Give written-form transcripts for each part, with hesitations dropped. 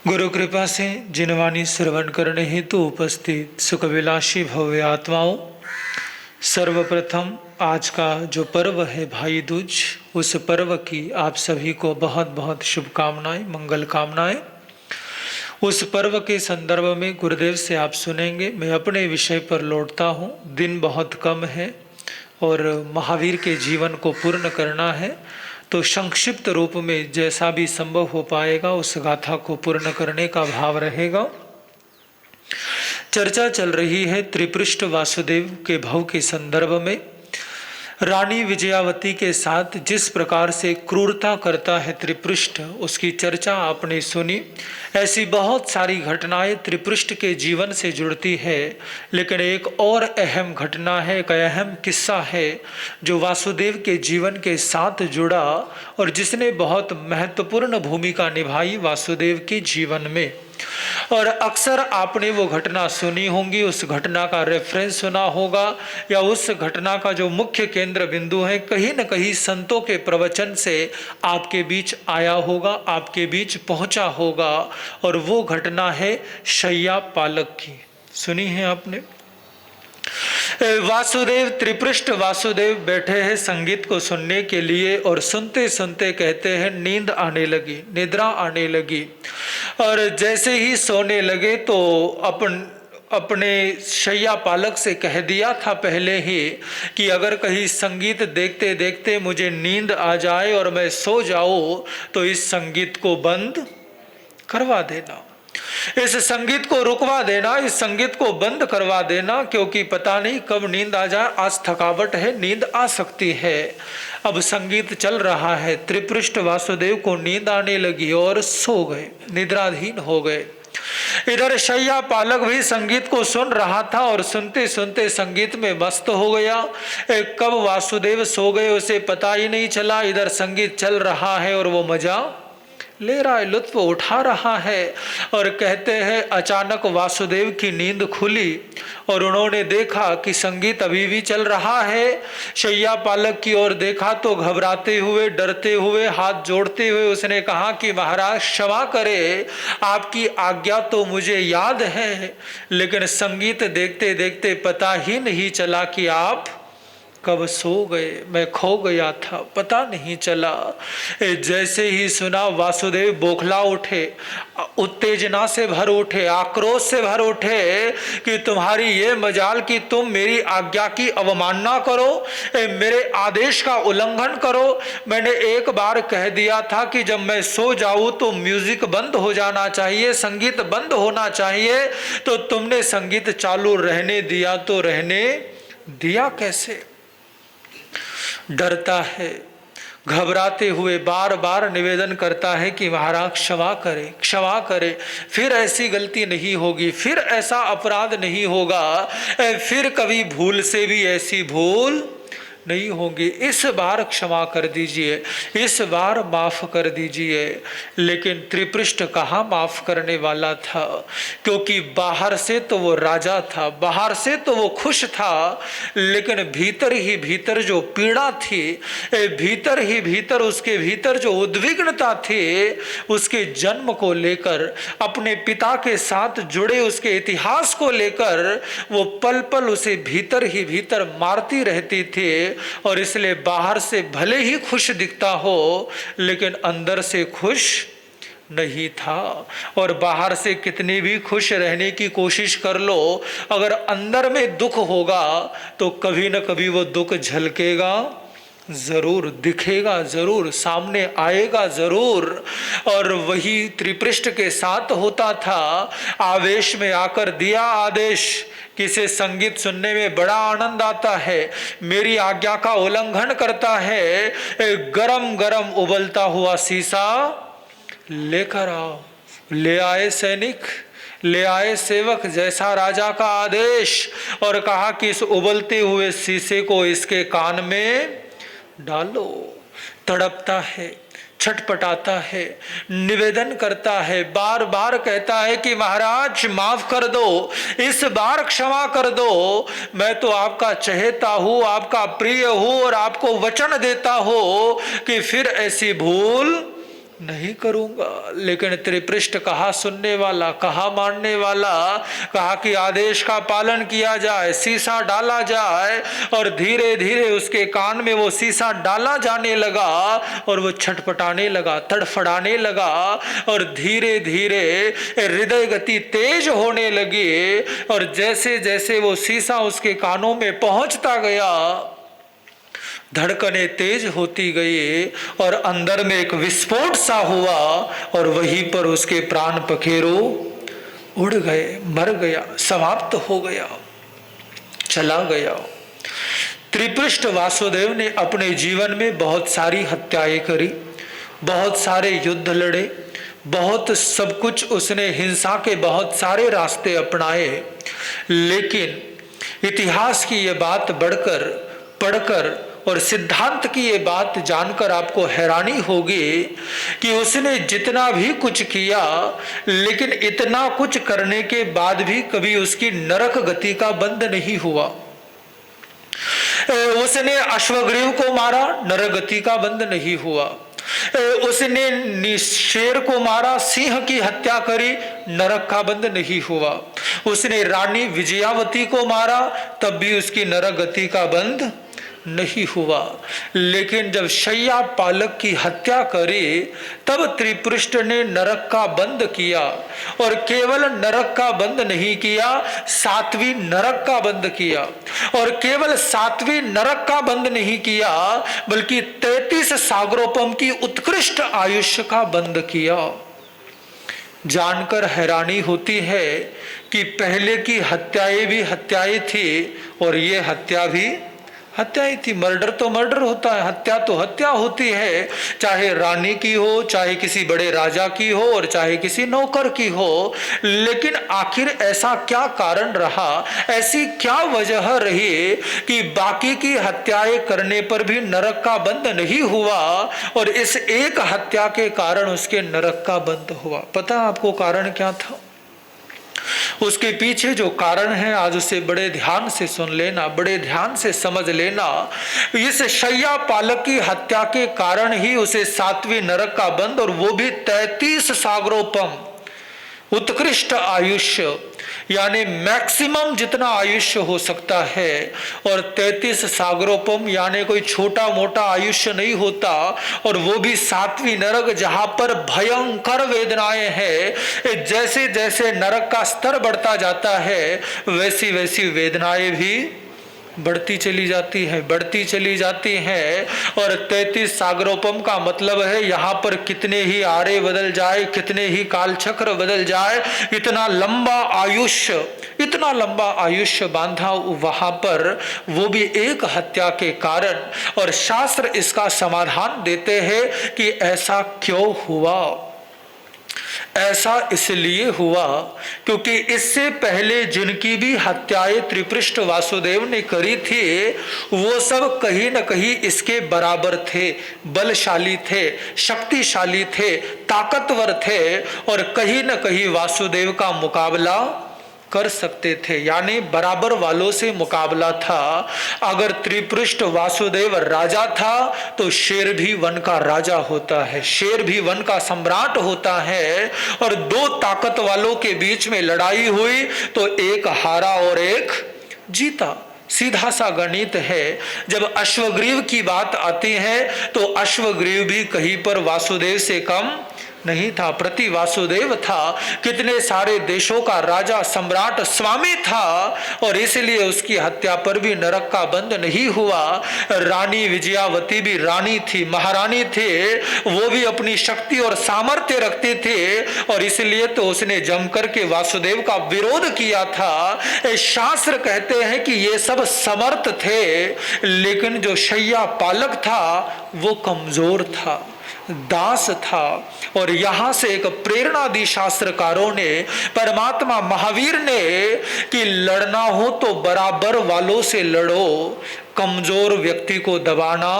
गुरु कृपा से जिनवाणी श्रवण करने हेतु उपस्थित सुखविलासी भव्य आत्माओं, सर्वप्रथम आज का जो पर्व है भाई दूज, उस पर्व की आप सभी को बहुत बहुत शुभकामनाएं, मंगल कामनाएं। उस पर्व के संदर्भ में गुरुदेव से आप सुनेंगे। मैं अपने विषय पर लौटता हूँ। दिन बहुत कम है और महावीर के जीवन को पूर्ण करना है, तो संक्षिप्त रूप में जैसा भी संभव हो पाएगा उस गाथा को पूर्ण करने का भाव रहेगा। चर्चा चल रही है त्रिपृष्ठ वासुदेव के भव के संदर्भ में। रानी विजयावती के साथ जिस प्रकार से क्रूरता करता है त्रिपृष्ठ, उसकी चर्चा आपने सुनी। ऐसी बहुत सारी घटनाएं त्रिपृष्ठ के जीवन से जुड़ती है, लेकिन एक और अहम घटना है, एक अहम किस्सा है जो वासुदेव के जीवन के साथ जुड़ा और जिसने बहुत महत्वपूर्ण भूमिका निभाई वासुदेव के जीवन में। और अक्सर आपने वो घटना सुनी होंगी, उस घटना का रेफरेंस सुना होगा, या उस घटना का जो मुख्य केंद्र बिंदु है कहीं न कहीं संतों के प्रवचन से आपके बीच आया होगा, आपके बीच पहुंचा होगा। और वो घटना है शैया पालक की। सुनी है आपने? वासुदेव, त्रिपृष्ठ वासुदेव बैठे हैं संगीत को सुनने के लिए और सुनते सुनते कहते हैं नींद आने लगी, निद्रा आने लगी। और जैसे ही सोने लगे तो अपने शैया पालक से कह दिया था पहले ही कि अगर कहीं संगीत देखते देखते मुझे नींद आ जाए और मैं सो जाऊं तो इस संगीत को बंद करवा देना, इस संगीत को रुकवा देना, इस संगीत को बंद करवा देना, क्योंकि पता नहीं कब नींद आ जाए। आज थकावट है, नींद आ सकती है। अब संगीत चल रहा है, त्रिपृष्ठ वासुदेव को नींद आने लगी और सो गए, निद्राधीन हो गए। इधर शैया पालक भी संगीत को सुन रहा था और सुनते सुनते संगीत में मस्त हो गया। कब वासुदेव सो गए उसे पता ही नहीं चला। इधर संगीत चल रहा है और वो मजा ले रहा है, लुत्फ उठा रहा है। और कहते हैं अचानक वासुदेव की नींद खुली और उन्होंने देखा कि संगीत अभी भी चल रहा है। शैया पालक की ओर देखा तो घबराते हुए, डरते हुए, हाथ जोड़ते हुए उसने कहा कि महाराज क्षमा करे, आपकी आज्ञा तो मुझे याद है, लेकिन संगीत देखते देखते पता ही नहीं चला कि आप कब सो गए, मैं खो गया था, पता नहीं चला। जैसे ही सुना वासुदेव बौखला उठे, उत्तेजना से भर उठे, आक्रोश से भर उठे कि तुम्हारी ये मजाल कि तुम मेरी आज्ञा की अवमानना करो, मेरे आदेश का उल्लंघन करो। मैंने एक बार कह दिया था कि जब मैं सो जाऊं तो म्यूजिक बंद हो जाना चाहिए, संगीत बंद होना चाहिए, तो तुमने संगीत चालू रहने दिया, तो रहने दिया कैसे? डरता है, घबराते हुए बार बार निवेदन करता है कि महाराज क्षमा करें, क्षमा करें, फिर ऐसी गलती नहीं होगी, फिर ऐसा अपराध नहीं होगा, फिर कभी भूल से भी ऐसी भूल नहीं होगी, इस बार क्षमा कर दीजिए, इस बार माफ कर दीजिए। लेकिन त्रिपृष्ठ कहाँ माफ करने वाला था, क्योंकि बाहर से तो वो राजा था, बाहर से तो वो खुश था, लेकिन भीतर ही भीतर जो पीड़ा थी, भीतर ही भीतर उसके भीतर जो उद्विग्नता थी, उसके जन्म को लेकर, अपने पिता के साथ जुड़े उसके इतिहास को लेकर, वो पल पल उसे भीतर ही भीतर मारती रहती थी। और इसलिए बाहर से भले ही खुश दिखता हो, लेकिन अंदर से खुश नहीं था। और बाहर से कितनी भी खुश रहने की कोशिश कर लो, अगर अंदर में दुख होगा तो कभी न कभी वो दुख झलकेगा जरूर, दिखेगा जरूर, सामने आएगा जरूर। और वही त्रिपृष्ठ के साथ होता था। आवेश में आकर दिया आदेश, किसे संगीत सुनने में बड़ा आनंद आता है, मेरी आज्ञा का उल्लंघन करता है, गरम गरम उबलता हुआ शीशा लेकर आओ। ले आए सैनिक, ले आए सेवक, जैसा राजा का आदेश, और कहा कि इस उबलते हुए शीशे को इसके कान में डालो। तड़पता है, छटपटाता है, निवेदन करता है, बार बार कहता है कि महाराज माफ कर दो, इस बार क्षमा कर दो, मैं तो आपका चहेता हूँ, आपका प्रिय हूँ, और आपको वचन देता हूँ कि फिर ऐसी भूल नहीं करूंगा। लेकिन त्रिपृष्ठ कहा सुनने वाला, कहा मानने वाला, कहा कि आदेश का पालन किया जाए, शीशा डाला जाए, और धीरे धीरे उसके कान में वो शीशा डाला जाने लगा और वो छटपटाने लगा, तड़फड़ाने लगा, और धीरे धीरे हृदय गति तेज होने लगी। और जैसे जैसे वो शीशा उसके कानों में पहुंचता गया, धड़कनें तेज होती गई और अंदर में एक विस्फोट सा हुआ और वहीं पर उसके प्राण पखेरु उड़ गए, मर गया, समाप्त हो गया, चला गया। त्रिपृष्ठ वासुदेव ने अपने जीवन में बहुत सारी हत्याएं करी, बहुत सारे युद्ध लड़े, बहुत सब कुछ उसने, हिंसा के बहुत सारे रास्ते अपनाए। लेकिन इतिहास की ये बात पढ़कर और सिद्धांत की ये बात जानकर आपको हैरानी होगी कि उसने जितना भी कुछ किया, लेकिन इतना कुछ करने के बाद भी कभी उसकी नरक गति का बंद नहीं हुआ। उसने अश्वग्रीव को मारा, नरक गति का बंद नहीं हुआ। उसने शेर को मारा, सिंह की हत्या करी, नरक का बंद नहीं हुआ। उसने रानी विजयावती को मारा, तब भी उसकी नरक गति का बंद नहीं हुआ। लेकिन जब शैया पालक की हत्या करी, तब त्रिपृष्ठ ने नरक का बंद किया, और केवल नरक का बंद नहीं किया, सातवीं नरक का बंद किया। और केवल सातवीं नरक का बंद नहीं किया, बल्कि 33 सागरोपम की उत्कृष्ट आयुष्य का बंद किया। जानकर हैरानी होती है कि पहले की हत्याएं भी हत्याएं थी और ये हत्या भी हत्या ही थी। मर्डर तो मर्डर होता है, हत्या तो हत्या होती है, चाहे रानी की हो, चाहे किसी बड़े राजा की हो, और चाहे किसी नौकर की हो। लेकिन आखिर ऐसा क्या कारण रहा, ऐसी क्या वजह रही कि बाकी की हत्याएं करने पर भी नरक का बंद नहीं हुआ और इस एक हत्या के कारण उसके नरक का बंद हुआ? पता आपको कारण क्या था? उसके पीछे जो कारण है, आज उसे बड़े ध्यान से सुन लेना, बड़े ध्यान से समझ लेना। इस शैया पालक की हत्या के कारण ही उसे सातवीं नरक का बंद, और वो भी 33 सागरोपम उत्कृष्ट आयुष्य, यानी मैक्सिमम जितना आयुष्य हो सकता है। और 33 सागरोपम यानी कोई छोटा मोटा आयुष्य नहीं होता, और वो भी सातवीं नरक, जहां पर भयंकर वेदनाएं हैं। जैसे जैसे नरक का स्तर बढ़ता जाता है, वैसी वैसी वेदनाएं भी बढ़ती चली जाती है, बढ़ती चली जाती है। और 33 सागरोपम का मतलब है यहाँ पर कितने ही आरे बदल जाए, कितने ही कालचक्र बदल जाए, इतना लंबा आयुष्य बांधा वहां पर, वो भी एक हत्या के कारण। और शास्त्र इसका समाधान देते हैं कि ऐसा क्यों हुआ। ऐसा इसलिए हुआ क्योंकि इससे पहले जिनकी भी हत्याएं त्रिपृष्ठ वासुदेव ने करी थी, वो सब कहीं न कहीं इसके बराबर थे, बलशाली थे, शक्तिशाली थे, ताकतवर थे, और कहीं न कहीं वासुदेव का मुकाबला कर सकते थे, यानी बराबर वालों से मुकाबला था। अगर त्रिपृष्ठ वासुदेव राजा था तो शेर भी वन का राजा होता है, शेर भी वन का सम्राट होता है। और दो ताकत वालों के बीच में लड़ाई हुई तो एक हारा और एक जीता, सीधा सा गणित है। जब अश्वग्रीव की बात आती है तो अश्वग्रीव भी कहीं पर वासुदेव से कम नहीं था, प्रति वासुदेव था, कितने सारे देशों का राजा, सम्राट, स्वामी था, और इसलिए उसकी हत्या पर भी नरक का बंद नहीं हुआ। रानी विजयावती भी रानी थी, महारानी थे, वो भी अपनी शक्ति और सामर्थ्य रखते थे, और इसलिए तो उसने जमकर के वासुदेव का विरोध किया था। शास्त्र कहते हैं कि ये सब समर्थ थे, लेकिन जो शैया पालक था वो कमजोर था, दास था। और यहां से एक प्रेरणा दी शास्त्रकारों ने, परमात्मा महावीर ने, कि लड़ना हो तो बराबर वालों से लड़ो, कमजोर व्यक्ति को दबाना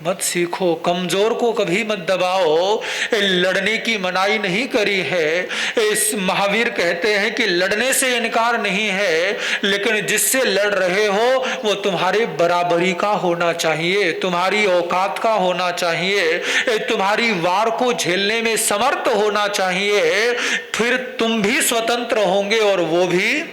मत सीखो, कमजोर को कभी मत दबाओ। लड़ने की मनाही नहीं करी है। इस महावीर कहते हैं कि लड़ने से इनकार नहीं है, लेकिन जिससे लड़ रहे हो वो तुम्हारे बराबरी का होना चाहिए, तुम्हारी औकात का होना चाहिए, तुम्हारी वार को झेलने में समर्थ होना चाहिए। फिर तुम भी स्वतंत्र होंगे और वो भी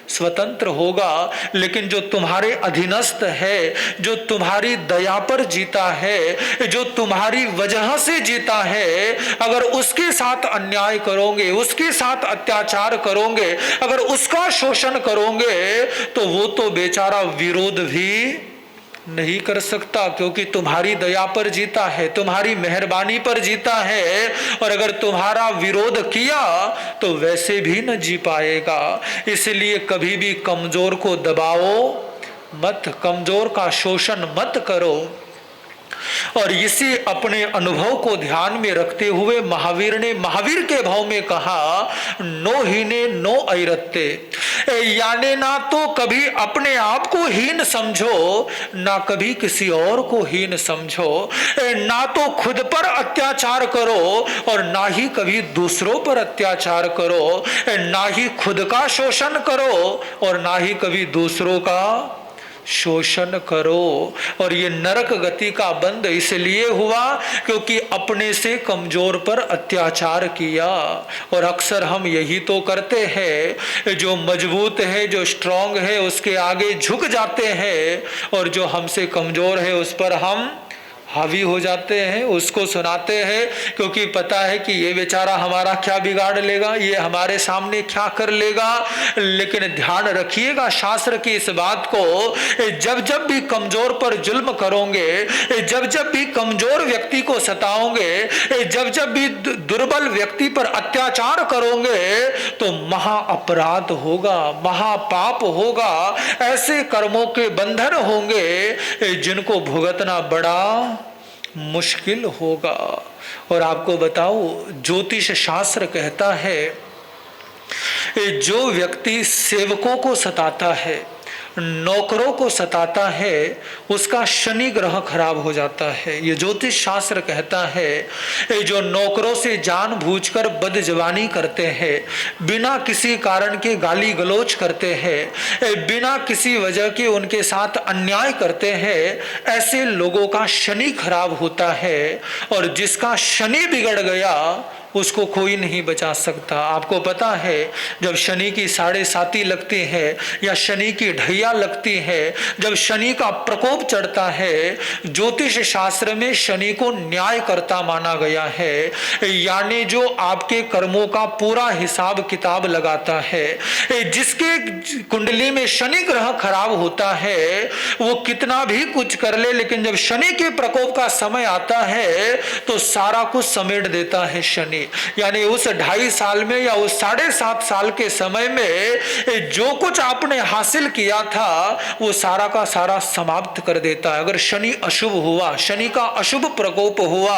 स्वतंत्र होगा। लेकिन जो तुम्हारे अधीनस्थ है, जो तुम्हारी दया पर जीता है, जो तुम्हारी वजह से जीता है, अगर उसके साथ अन्याय करोगे, उसके साथ अत्याचार करोगे, अगर उसका शोषण करोगे, तो वो तो बेचारा विरोध भी नहीं कर सकता, क्योंकि तुम्हारी दया पर जीता है, तुम्हारी मेहरबानी पर जीता है। और अगर तुम्हारा विरोध किया तो वैसे भी न जी पाएगा। इसलिए कभी भी कमजोर को दबाओ मत, कमजोर का शोषण मत करो। और इसी अपने अनुभव को ध्यान में रखते हुए महावीर ने महावीर के भाव में कहा, नो हीने नो ऐरत्ते, यानी ना तो कभी अपने आप को हीन समझो, ना कभी किसी और को हीन समझो, ना तो खुद पर अत्याचार करो और ना ही कभी दूसरों पर अत्याचार करो, ना ही खुद का शोषण करो और ना ही कभी दूसरों का शोषण करो। और ये नरक गति का बंध इसलिए हुआ क्योंकि अपने से कमजोर पर अत्याचार किया। और अक्सर हम यही तो करते हैं, जो मजबूत है, जो स्ट्रांग है, उसके आगे झुक जाते हैं, और जो हमसे कमजोर है उस पर हम हावी हो जाते हैं, उसको सुनाते हैं, क्योंकि पता है कि ये बेचारा हमारा क्या बिगाड़ लेगा, ये हमारे सामने क्या कर लेगा। लेकिन ध्यान रखिएगा शास्त्र की इस बात को, जब जब भी कमजोर पर जुल्म करोगे, जब जब भी कमजोर व्यक्ति को सताओगे, जब जब भी दुर्बल व्यक्ति पर अत्याचार करोगे, तो महा अपराध होगा, महापाप होगा, ऐसे कर्मों के बंधन होंगे जिनको भुगतना बड़ा मुश्किल होगा। और आपको बताओ, ज्योतिष शास्त्र कहता है, जो व्यक्ति सेवकों को सताता है, नौकरों को सताता है, उसका शनि ग्रह खराब हो जाता है। ये ज्योतिष शास्त्र कहता है, जो नौकरों से जानबूझकर बदजबानी करते हैं, बिना किसी कारण के गाली गलौज करते हैं, बिना किसी वजह के उनके साथ अन्याय करते हैं, ऐसे लोगों का शनि खराब होता है। और जिसका शनि बिगड़ गया उसको कोई नहीं बचा सकता। आपको पता है, जब शनि की 7.5 लगती है या शनि की ढैया लगती है, जब शनि का प्रकोप चढ़ता है, ज्योतिष शास्त्र में शनि को न्यायकर्ता माना गया है, यानी जो आपके कर्मों का पूरा हिसाब किताब लगाता है। जिसके कुंडली में शनि ग्रह खराब होता है, वो कितना भी कुछ कर ले, लेकिन जब शनि के प्रकोप का समय आता है तो सारा कुछ समेट देता है शनि। यानी उस 2.5 साल में या उस 7.5 साल के समय में जो कुछ आपने हासिल किया था वो सारा का सारा समाप्त कर देता है। अगर शनि अशुभ हुआ, शनि का अशुभ प्रकोप हुआ,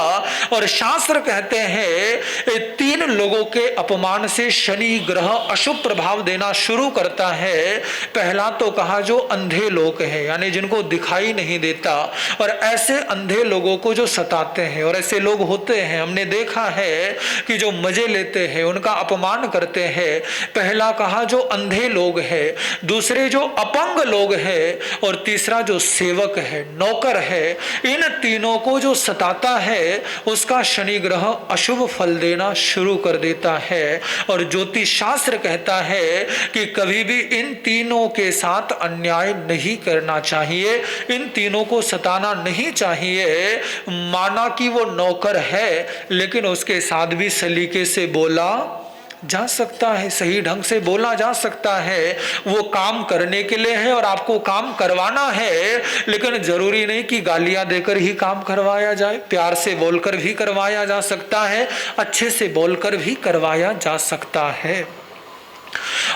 और शास्त्र कहते हैं 3 लोगों के अपमान से शनि ग्रह अशुभ प्रभाव देना शुरू करता है। पहला तो कहा जो अंधे लोग हैं, यानी जिनको दिखाई नहीं देता, और ऐसे अंधे लोगों को जो सताते हैं, और ऐसे लोग होते हैं, हमने देखा है कि जो मजे लेते हैं, उनका अपमान करते हैं। पहला कहा जो अंधे लोग हैं, दूसरे जो अपंग लोग हैं, और तीसरा जो सेवक है, नौकर है। इन तीनों को जो सताता है उसका शनि ग्रह अशुभ फल देना शुरू कर देता है। और ज्योतिष शास्त्र कहता है कि कभी भी इन तीनों के साथ अन्याय नहीं करना चाहिए, इन तीनों को सताना नहीं चाहिए। माना कि वो नौकर है, लेकिन उसके साथ भी सलीके से बोला जा सकता है, सही ढंग से बोला जा सकता है। वो काम करने के लिए है और आपको काम करवाना है, लेकिन जरूरी नहीं कि गालियां देकर ही काम करवाया जाए। प्यार से बोलकर भी करवाया जा सकता है, अच्छे से बोलकर भी करवाया जा सकता है।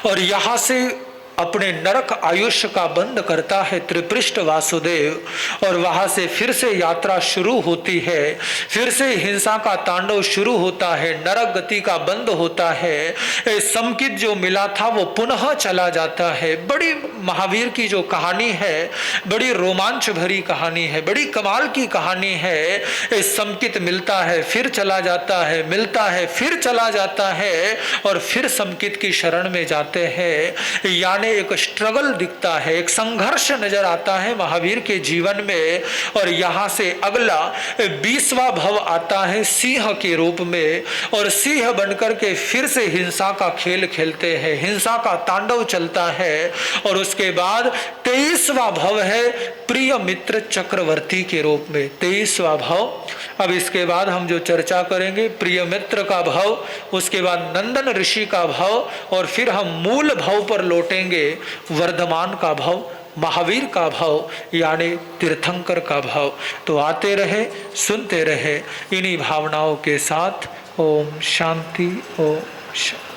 और यहां से अपने नरक आयुष्य का बंद करता है त्रिपृष्ठ वासुदेव। और वहां से फिर से यात्रा शुरू होती है, फिर से हिंसा का तांडव शुरू होता है, नरक गति का बंद होता है। समकित जो मिला था वो पुनः चला जाता है। बड़ी महावीर की जो कहानी है, बड़ी रोमांच भरी कहानी है, बड़ी कमाल की कहानी है। समकित मिलता है, फिर चला जाता है, मिलता है, फिर चला जाता है, और फिर समकित की शरण में जाते हैं। यानी एक स्ट्रगल दिखता है, एक संघर्ष नजर आता है महावीर के जीवन में। और यहां से अगला 20वां भव आता है सिंह के रूप में, और सिंह बनकर के फिर से हिंसा का खेल खेलते हैं, हिंसा का तांडव चलता है। और उसके बाद 23वां भव है प्रिय मित्र चक्रवर्ती के रूप में, 23वां भव। अब इसके बाद हम जो चर्चा करेंगे प्रिय मित्र का भव, उसके बाद नंदन ऋषि का भव, और फिर हम मूल भव पर लौटेंगे, वर्धमान का भव, महावीर का भव, यानी तीर्थंकर का भव। तो आते रहे, सुनते रहे इन्हीं भावनाओं के साथ। ओम शांति, ओम शांति।